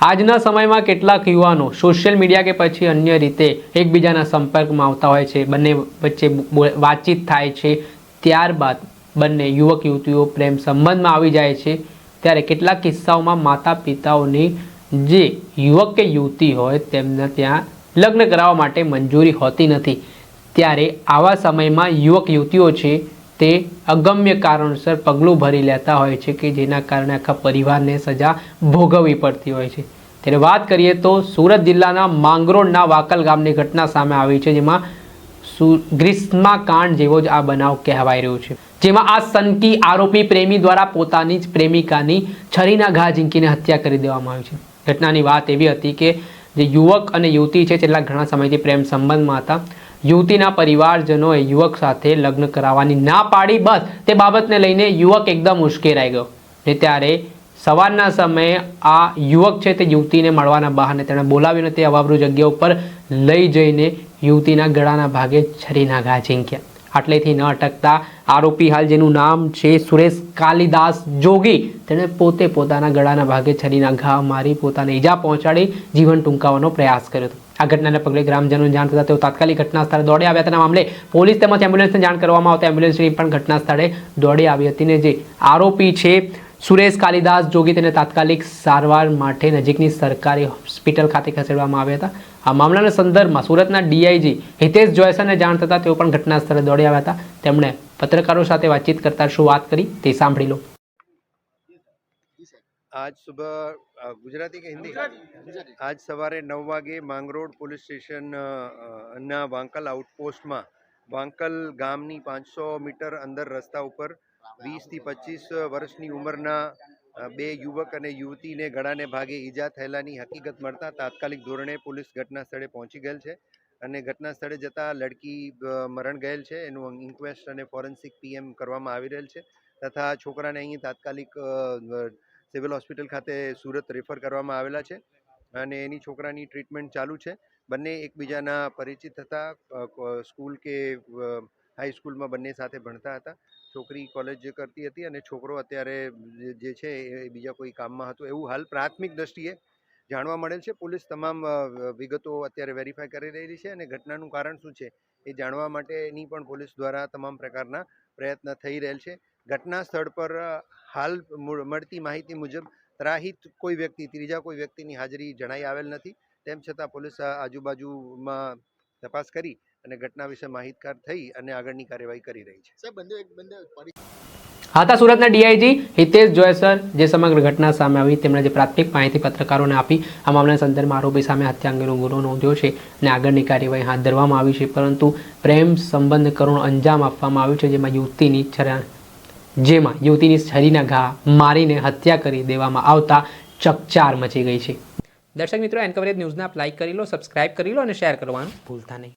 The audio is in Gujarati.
આજના સમયમાં કેટલાક યુવાનો સોશિયલ મીડિયા કે પછી અન્ય રીતે એકબીજાના સંપર્કમાં આવતા હોય છે, બંને વચ્ચે વાતચીત થાય છે, ત્યારબાદ બંને યુવક યુવતીઓ પ્રેમ સંબંધમાં આવી જાય છે। ત્યારે કેટલાક કિસ્સાઓમાં માતા પિતાઓની જે યુવક કે યુવતી હોય તેમને ત્યાં લગ્ન કરાવવા માટે મંજૂરી હોતી નથી। ત્યારે આવા સમયમાં યુવક યુવતીઓ છે તે અગમ્ય કારણોસર પગલું ભરી લેતા હોય છે કે જેના કારણે આખા પરિવારને સજા ભોગવવી પડતી હોય છે। ત્યારે વાત કરીએ તો સુરત જિલ્લાના માંગરોળના વાકલ ગામની ઘટના સામે આવી છે, જેમાં ગ્રીષ્માકાંડ જેવો જ આ બનાવ કહેવાઈ રહ્યો છે, જેમાં આ સનકી આરોપી પ્રેમી દ્વારા પોતાની જ પ્રેમિકાની છરીના ઘા ઝીંકીને હત્યા કરી દેવામાં આવી છે। ઘટનાની વાત એવી હતી કે જે યુવક અને યુવતી છે છેલ્લા ઘણા સમયથી પ્રેમ સંબંધમાં હતા। યુવતીના પરિવારજનોએ યુવક સાથે લગ્ન કરાવવાની ના પાડી, બસ તે બાબતને લઈને યુવક એકદમ ઉશ્કેરાઈ ગયો ને ત્યારે સવારના સમયે આ યુવક છે તે યુવતીને મળવાના બહાને તેણે બોલાવીને તે અવાવરૂ જગ્યા ઉપર લઈ જઈને યુવતીના ગળાના ભાગે છરીના ઘા ઝીંક્યા। આટલેથી ન અટકતા આરોપી હાલ જેનું નામ છે સુરેશ કાલિદાસ જોગી, તેણે પોતે પોતાના ગળાના ભાગે છરીના ઘા મારી પોતાને ઈજા પહોંચાડી જીવન ટૂંકાવવાનો પ્રયાસ કર્યો હતો। આ ઘટનાને પગલે ગ્રામજનોને જાણ થતાં તેઓ તાત્કાલિક ઘટના સ્થળે દોડી આવ્યા હતા। મામલે પોલીસ તેમજ એમ્બ્યુલન્સને જાણ કરવામાં આવતા એમ્બ્યુલન્સની પણ ઘટના સ્થળે દોડી આવી હતી ને જે આરોપી છે સુરેશ કાલિદાસ જોગી તેને તાત્કાલિક સારવાર માટે નજીકની સરકારી હોસ્પિટલ ખાતે ખસેડવામાં આવ્યા હતા। આ મામલાના સંદર્ભમાં સુરતના ડીઆઈજી હિતેશ જોયસરને જાણ થતાં તેઓ પણ ઘટના સ્થળે દોડી આવ્યા હતા। તેમણે પત્રકારો સાથે વાતચીત કરતા શું વાત કરી તે સાંભળી લો। आज सुबह गुजराती के हिंदी आज सवारे 9 वागे માંગરોળ પોલીસ સ્ટેશન ના વાંકલ આઉટપોસ્ટમાં વાંકલ ગામની 500 મીટર અંદર રસ્તા ઉપર 20 થી 25 વર્ષની ઉંમરના બે યુવક અને યુવતીને ગળાને ભાગે ઈજા થયેલાની હકીકત મળતા તાત્કાલિક ધોરણે પોલીસ ઘટના સ્થળે પહોંચી ગયેલ છે અને ઘટના સ્થળે જતા લડકી મરણ ગયેલ છે। એનું ઇન્ક્વેસ્ટ અને ફોરેન્સિક પીએમ કરવામાં આવી રહેલ છે તથા છોકરાને અહીં તાત્કાલિક સિવિલ હોસ્પિટલ ખાતે સુરત રેફર કરવામાં આવેલા છે અને એની છોકરાની ટ્રીટમેન્ટ ચાલુ છે। બંને એકબીજાના પરિચિત હતા, સ્કૂલ કે હાઈ સ્કૂલમાં બંને સાથે ભણતા હતા। છોકરી કોલેજ કરતી હતી અને છોકરો અત્યારે જે છે એ બીજા કોઈ કામમાં હતો એવું હાલ પ્રાથમિક દ્રષ્ટિએ જાણવા મળેલ છે। પોલીસ તમામ વિગતો અત્યારે વેરીફાઈ કરી રહી છે અને ઘટનાનું કારણ શું છે એ જાણવા માટેની પણ પોલીસ દ્વારા તમામ પ્રકારના પ્રયત્ન થઈ રહેલ છે। ઘટના સ્થળ પર હાલ મળતી માહિતી મુજબ ત્રાહિત કોઈ વ્યક્તિ, ત્રીજા કોઈ વ્યક્તિની હાજરી જણાઈ આવેલ નથી। તેમ છતાં પોલીસ આજુબાજુમાં તપાસ કરી અને ઘટના વિશે માહિતગાર થઈ અને આગળની કાર્યવાહી કરી રહી છે। હતા સુરતના ડીઆઈજી હિતેશ જોયસર, જે સમગ્ર ઘટના સામે આવી તેમણે જે પ્રાથમિક માહિતી પત્રકારોને આપી। આ મામલાના સંદર્ભમાં આરોપી સામે હત્યા અંગેનો ગુનો નોંધ્યો છે અને આગળની કાર્યવાહી હાથ ધરવામાં આવી છે, પરંતુ પ્રેમ સંબંધ કરુણ અંજામ આપવામાં આવ્યું છે, જેમાં યુવતીની છરીના ઘા મારીને હત્યા કરી દેવામાં આવતા ચકચાર મચી ગઈ છે। દર્શક મિત્રો, એન કવરેજ ન્યૂઝને આપ લાઇક કરી લો, સબસ્ક્રાઇબ કરી લો અને શેર કરવાનું ભૂલતા નહીં।